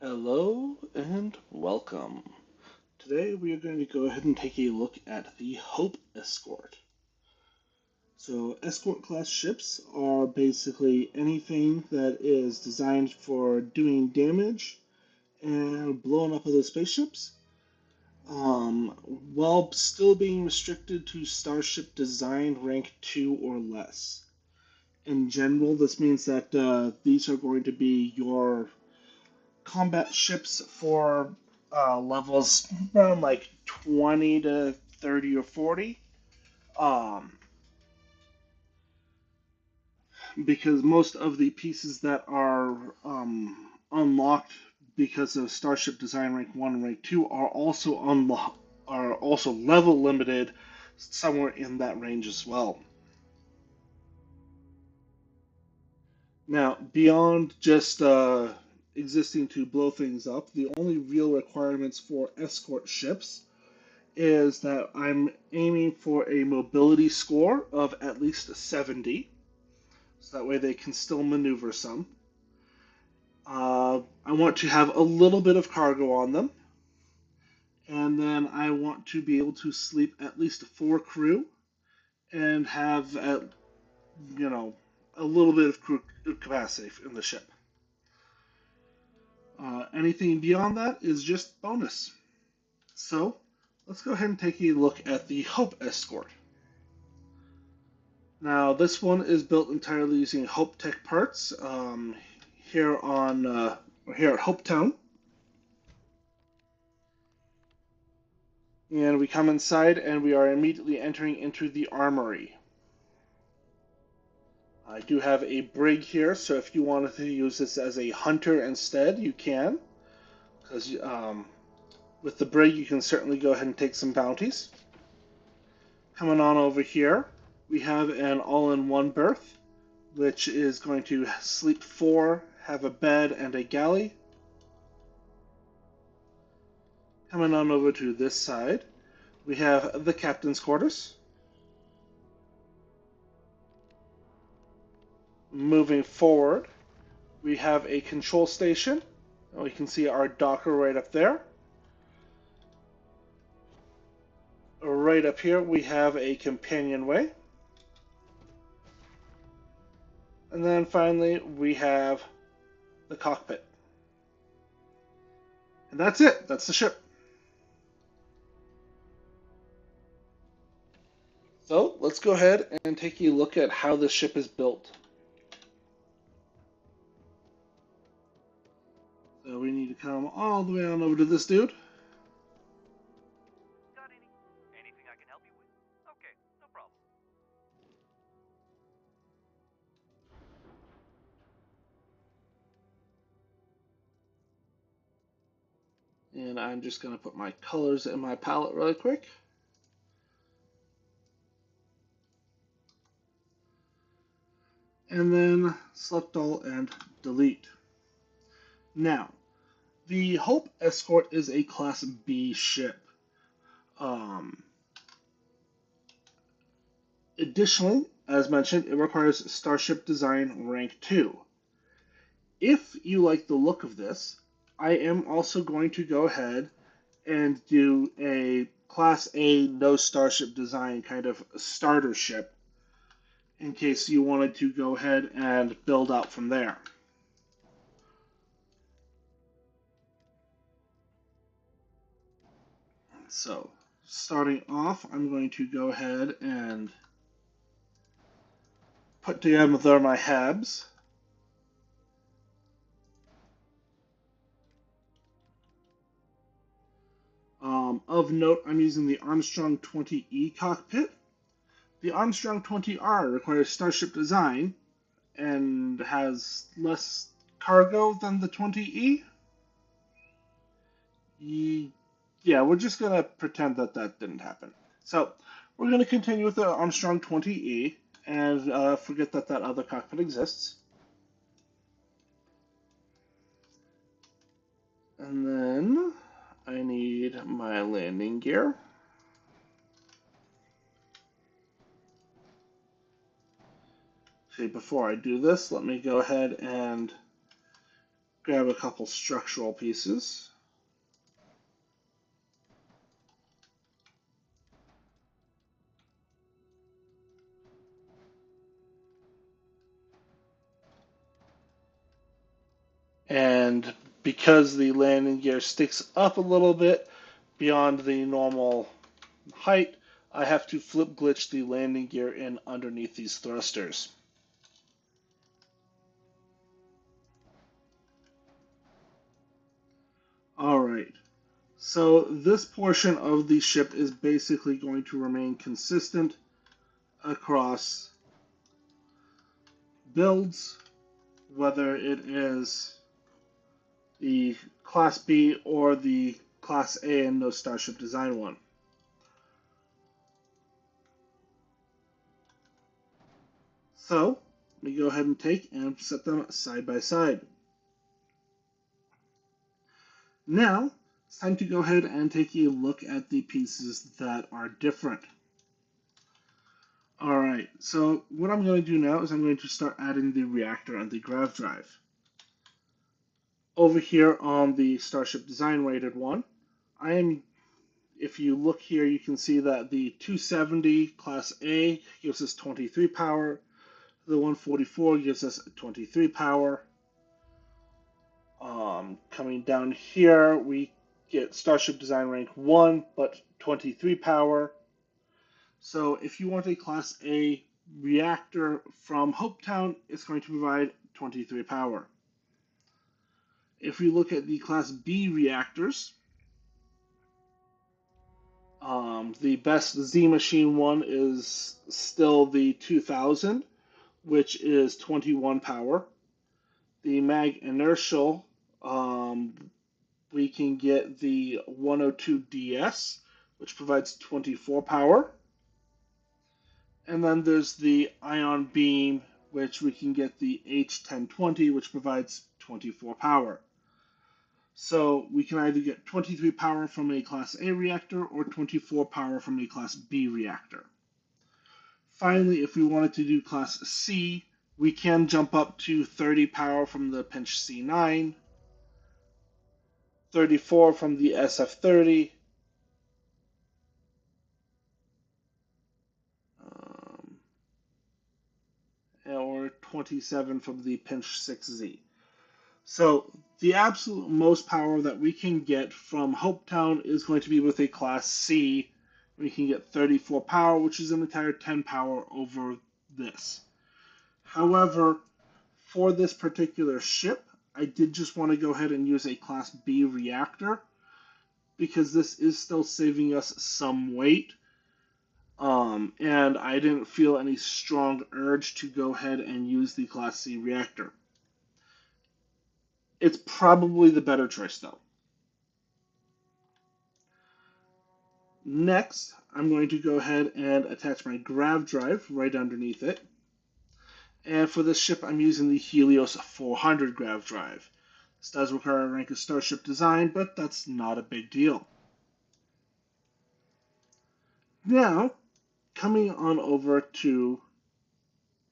Hello and welcome. Today we are going to go ahead and take a look at the Hope Escort. So, Escort class ships are basically anything that is designed for doing damage and blowing up other spaceships, while still being restricted to Starship Design rank 2 or less. In general, this means that these are going to be your combat ships for levels around like 20 to 30 or 40. Um, because most of the pieces that are unlocked because of Starship Design Rank 1 and Rank 2 are also are also level limited somewhere in that range as well. Now, beyond just existing to blow things up, the only real requirements for escort ships is that I'm aiming for a mobility score of at least 70, so that way they can still maneuver some. I want to have a little bit of cargo on them, and then I want to be able to sleep at least 4 crew and have you know a little bit of crew capacity in the ship. Anything beyond that is just bonus. So let's go ahead and take a look at the Hope Escort. Now, this one is built entirely using Hope Tech parts here on here at Hopetown, and we come inside and we are immediately entering into the armory. I do have a brig here, so if you wanted to use this as a hunter instead, you can, because with the brig you can certainly go ahead and take some bounties. Coming on over here, we have an all-in-one berth, which is going to sleep 4, have a bed and a galley. Coming on over to this side, we have the captain's quarters. Moving forward, we have a control station. We can see our docker right up there. Right up here, we have a companionway. And then finally, we have the cockpit. And that's it. That's the ship. So let's go ahead and take a look at how the ship is built. So we need to come all the way on over to this dude. Got anything I can help you with? Okay, no problem. And I'm just going to put my colors in my palette really quick. And then select all and delete. Now, the Hope Escort is a Class B ship. Um, Additionally, as mentioned, it requires Starship Design Rank 2. If you like the look of this, I am also going to go ahead and do a Class A no Starship Design kind of starter ship in case you wanted to go ahead and build out from there. So, starting off, I'm going to go ahead and put together my habs. Of note, I'm using the Armstrong 20E cockpit. The Armstrong 20R requires Starship Design and has less cargo than the 20E. Yeah, we're just going to pretend that that didn't happen. So, we're going to continue with the Armstrong 20E and forget that that other cockpit exists. And then I need my landing gear. Okay, before I do this, let me go ahead and Grab a couple structural pieces. And because the landing gear sticks up a little bit beyond the normal height, I have to flip glitch the landing gear in underneath these thrusters. Alright, so this portion of the ship is basically going to remain consistent across builds, whether it is the Class B or the Class A and no Starship Design one. So, let me go ahead and take and set them side by side. Now, it's time to go ahead and take a look at the pieces that are different. Alright, so what I'm going to do now is I'm going to start adding the reactor and the grav drive. Over here on the Starship Design rated one, if you look here, you can see that the 270 Class A gives us 23 power, the 144 gives us 23 power. Coming down here, we get Starship Design rank 1, but 23 power. So if you want a Class A reactor from Hopetown, it's going to provide 23 power. If we look at the Class B reactors, the best Z Machine one is still the 2000, which is 21 power. The Mag Inertial, we can get the 102DS, which provides 24 power. And then there's the Ion Beam, which we can get the H1020, which provides 24 power. So we can either get 23 power from a Class A reactor or 24 power from a Class B reactor. Finally, if we wanted to do Class C, we can jump up to 30 power from the Pinch C9, 34 from the SF30, or 27 from the Pinch 6Z. So the absolute most power that we can get from Hopetown is going to be with a Class C. We can get 34 power, which is an entire 10 power over this. However, for this particular ship, I did just want to go ahead and use a Class B reactor because this is still saving us some weight. And I didn't feel any strong urge to go ahead and use the Class C reactor. It's probably the better choice, though. Next, I'm going to go ahead and attach my grav drive right underneath it. And for this ship, I'm using the Helios 400 grav drive. This does require a rank of Starship Design, but that's not a big deal. Now, coming on over to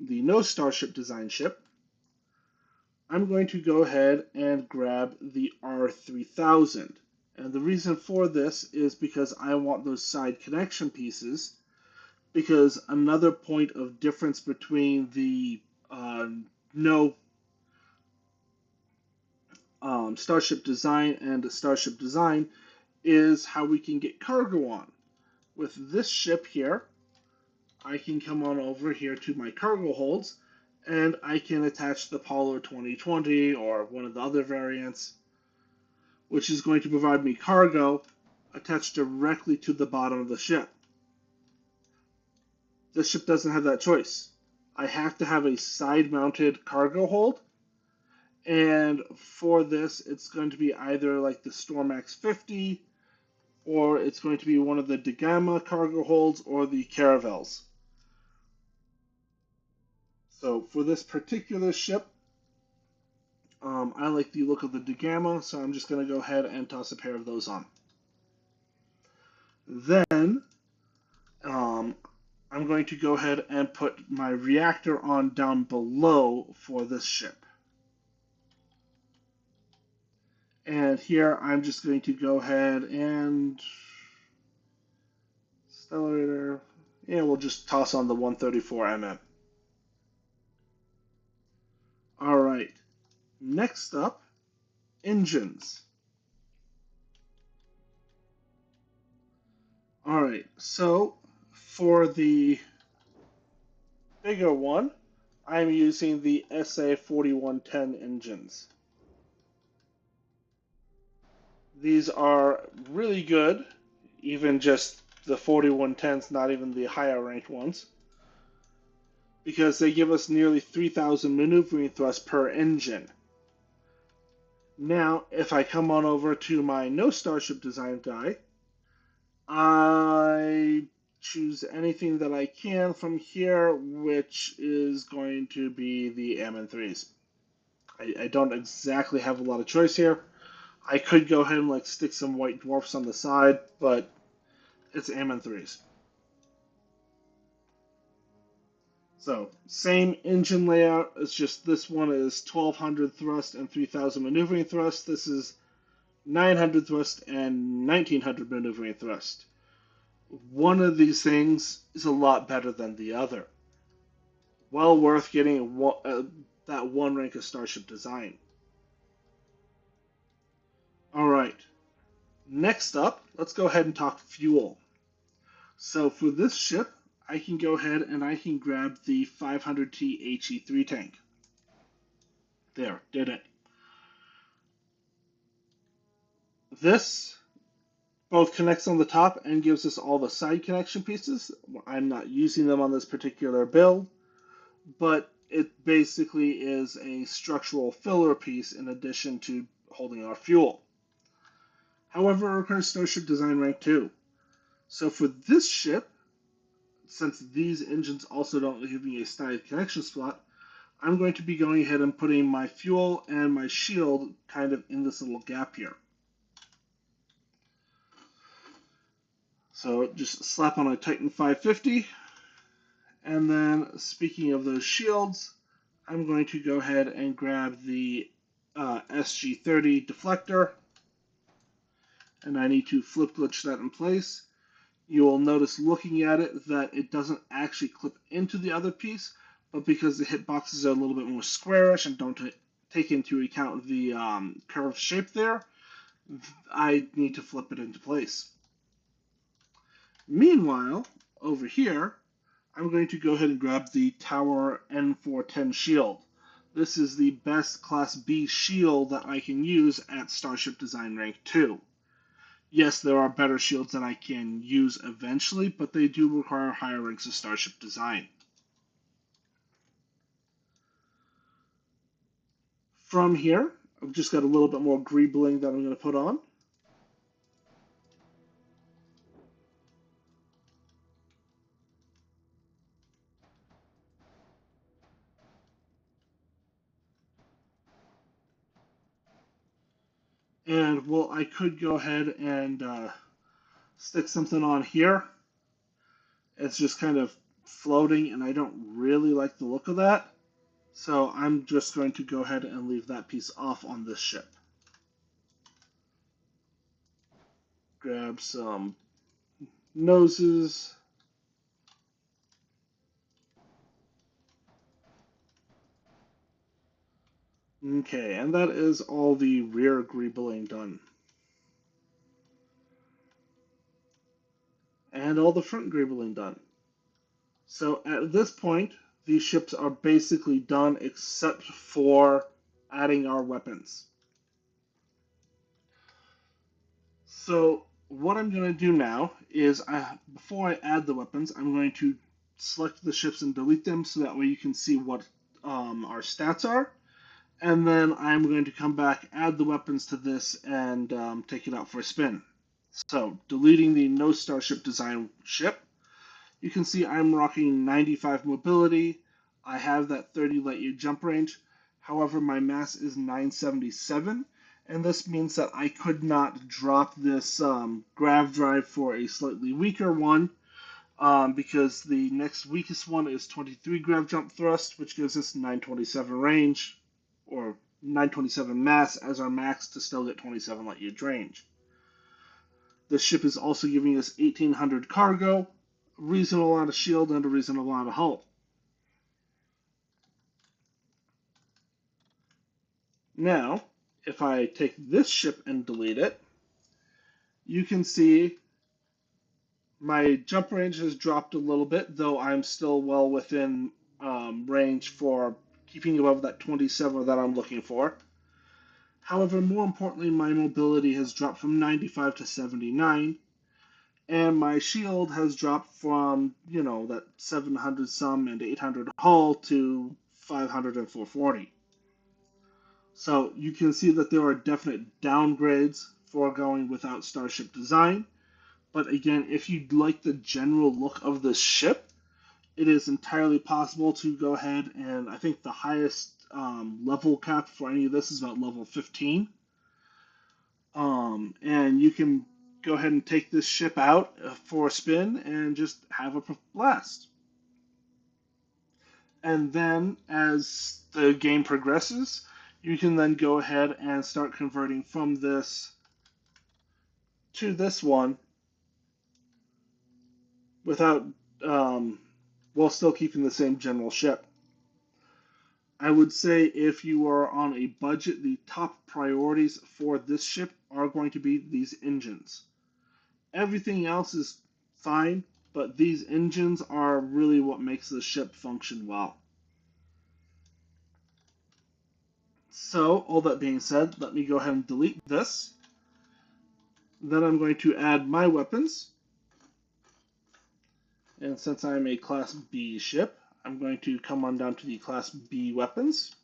the no Starship Design ship, I'm going to go ahead and grab the R3000. And the reason for this is because I want those side connection pieces, because another point of difference between the no Starship Design and Starship Design is how we can get cargo on. With this ship here, I can come on over here to my cargo holds, and I can attach the Apollo 2020 or one of the other variants, which is going to provide me cargo attached directly to the bottom of the ship. This ship doesn't have that choice. I have to have a side-mounted cargo hold, and for this, it's going to be either like the Stormax 50, or it's going to be one of the Degama cargo holds or the Caravels. So for this particular ship, I like the look of the Degama, so I'm just going to go ahead and toss a pair of those on. Then, I'm going to go ahead and put my reactor on down below for this ship. And here I'm just going to go ahead and accelerator. Yeah, we'll just toss on the 134 mm. All right. Next up, engines. All right. So for the bigger one, I'm using the SA4110 engines. These are really good, even just the 4110s, not even the higher ranked ones, because they give us nearly 3,000 maneuvering thrust per engine. Now, if I come on over to my no Starship Design guy, I choose anything that I can from here, which is going to be the MN3s. I don't exactly have a lot of choice here. I could go ahead and like stick some white dwarfs on the side, but it's MN3s. So, same engine layout, it's just this one is 1200 thrust and 3000 maneuvering thrust. This is 900 thrust and 1900 maneuvering thrust. One of these things is a lot better than the other. Well worth getting that one rank of Starship Design. Alright, next up, let's go ahead and talk fuel. So for this ship, I can go ahead and I can grab the 500T HE3 tank. There, did it. This both connects on the top and gives us all the side connection pieces. I'm not using them on this particular build, but it basically is a structural filler piece in addition to holding our fuel. However, it requires Starship Design Rank 2. So for this ship, since these engines also don't give me a side connection slot, I'm going to be going ahead and putting my fuel and my shield kind of in this little gap here. So just slap on a Titan 550, and then speaking of those shields, I'm going to go ahead and grab the SG30 deflector, and I need to flip glitch that in place. You will notice looking at it that it doesn't actually clip into the other piece, but because the hitboxes are a little bit more squarish and don't take into account the curved shape there, I need to flip it into place. Meanwhile, over here, I'm going to go ahead and grab the Tower N410 shield. This is the best Class B shield that I can use at Starship Design Rank 2. Yes, there are better shields that I can use eventually, but they do require higher ranks of Starship Design. From here, I've just got a little bit more greebling that I'm going to put on. And, well, I could go ahead and stick something on here. It's just kind of floating, and I don't really like the look of that. So I'm just going to go ahead and leave that piece off on this ship. Grab some noses. Okay, and that is all the rear greebling done. And all the front greebling done. So at this point, these ships are basically done except for adding our weapons. So what I'm going to do now is, before I add the weapons, I'm going to select the ships and delete them so that way you can see what our stats are. And then I'm going to come back, add the weapons to this, and take it out for a spin. So, deleting the no Starship Design ship, you can see I'm rocking 95 mobility. I have that 30 light year jump range. However, my mass is 977, and this means that I could not drop this grav drive for a slightly weaker one, because the next weakest one is 23 grav jump thrust, which gives us 927 range, or 927 mass as our max to still get 27 light years range. This ship is also giving us 1800 cargo, a reasonable amount of shield, and a reasonable amount of hull. Now, if I take this ship and delete it, you can see my jump range has dropped a little bit, though I'm still well within range for keeping above that 27 that I'm looking for. However, more importantly, my mobility has dropped from 95 to 79, and my shield has dropped from, that 700 some and 800 hull to 500 and 440. So you can see that there are definite downgrades for going without Starship Design. But again, if you like the general look of this ship, it is entirely possible to go ahead and I think the highest level cap for any of this is about level 15. And you can go ahead and take this ship out for a spin and just have a blast. And then as the game progresses, you can then go ahead and start converting from this to this one without, while still keeping the same general ship. I would say if you are on a budget, the top priorities for this ship are going to be these engines. Everything else is fine, but these engines are really what makes the ship function well. So, all that being said, let me go ahead and delete this. Then I'm going to add my weapons. And since I'm a Class B ship, I'm going to come on down to the Class B weapons.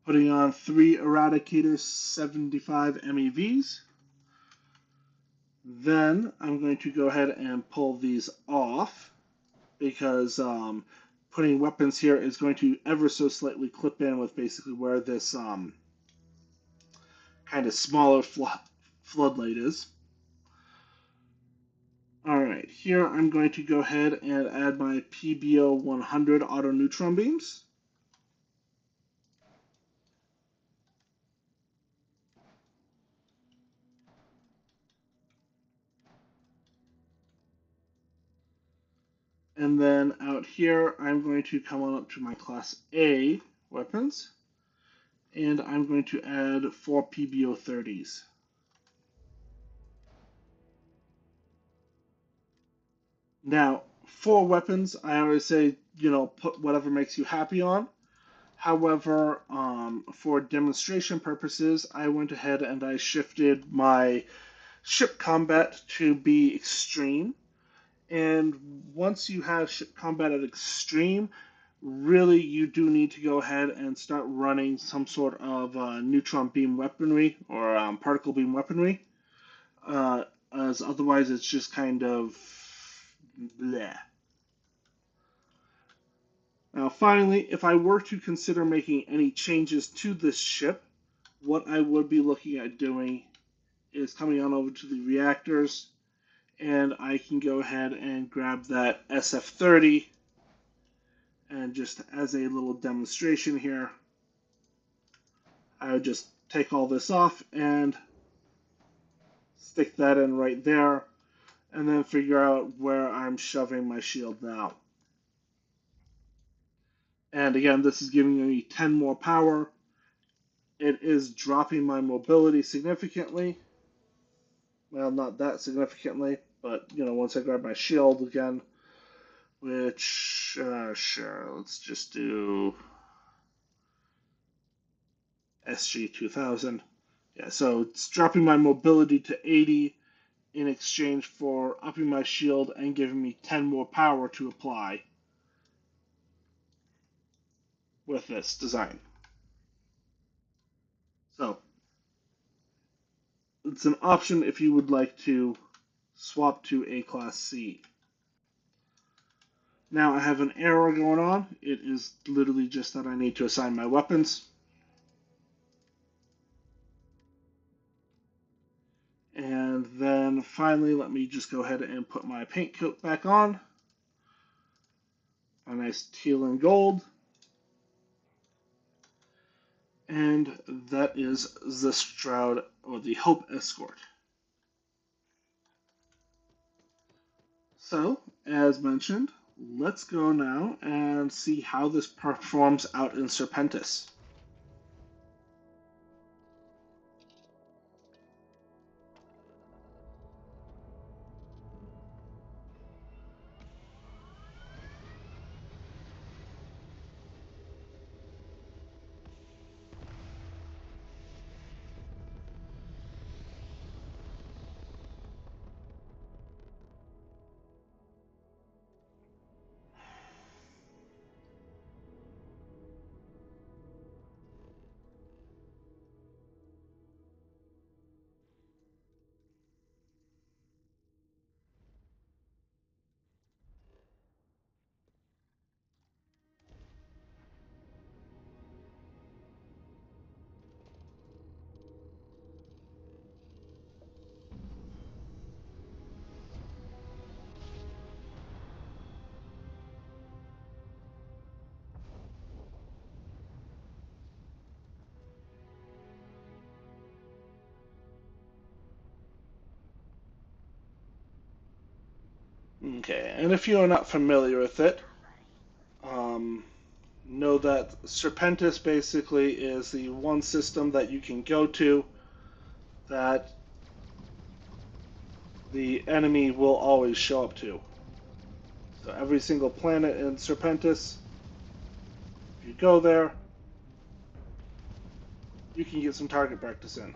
Putting on 3 Eradicator 75 MEVs. Then I'm going to go ahead and pull these off because putting weapons here is going to ever so slightly clip in with basically where this kind of smaller floodlight is. Alright, here I'm going to go ahead and add my PBO 100 auto neutron beams. And then out here, I'm going to come on up to my Class A weapons, and I'm going to add 4 PBO 30s. Now, for weapons, I always say, put whatever makes you happy on. However, for demonstration purposes, I went ahead and I shifted my ship combat to be extreme. And once you have ship combat at extreme, really you do need to go ahead and start running some sort of neutron beam weaponry or particle beam weaponry, as otherwise it's just kind of bleh. Now, finally, if I were to consider making any changes to this ship, what I would be looking at doing is coming on over to the reactors, and I can go ahead and grab that SF-30, and just as a little demonstration here, I would just take all this off and stick that in right there, and then figure out where I'm shoving my shield now. And again, this is giving me 10 more power. It is dropping my mobility significantly. Well, not that significantly, but once I grab my shield again, which, sure, let's just do SG-2000. Yeah, so it's dropping my mobility to 80 in exchange for upping my shield and giving me 10 more power to apply with this design. So, it's an option if you would like to swap to a Class C. Now I have an error going on. It is literally just that I need to assign my weapons. And then finally, let me just go ahead and put my paint coat back on. a nice teal and gold. And that is the Stroud, or the Hope Escort. So, as mentioned, let's go now and see how this performs out in Serpentis. Okay, and if you are not familiar with it, um, know that Serpentis basically is the one system that you can go to that the enemy will always show up to. So every single planet in Serpentis, if you go there, you can get some target practice in.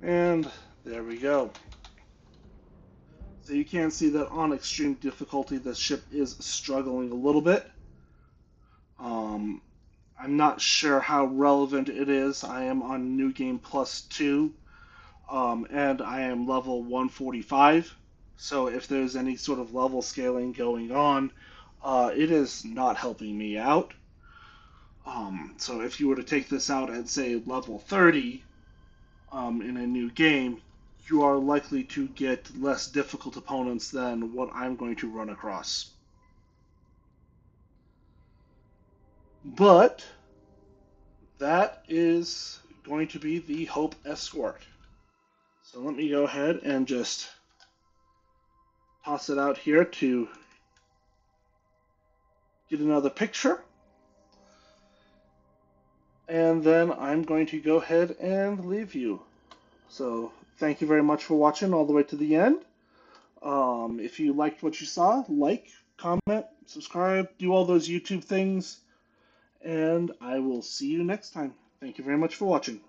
And there we go. So you can see that on extreme difficulty, the ship is struggling a little bit. Um, I'm not sure how relevant it is. I am on New Game Plus 2, and I am level 145. So if there's any sort of level scaling going on, it is not helping me out. So if you were to take this out at, say, level 30 in a new game, you are likely to get less difficult opponents than what I'm going to run across. But that is going to be the Hope Escort. So let me go ahead and just toss it out here to get another picture. And then I'm going to go ahead and leave you. So thank you very much for watching all the way to the end. If you liked what you saw, like, comment, subscribe, do all those YouTube things, and I will see you next time. Thank you very much for watching.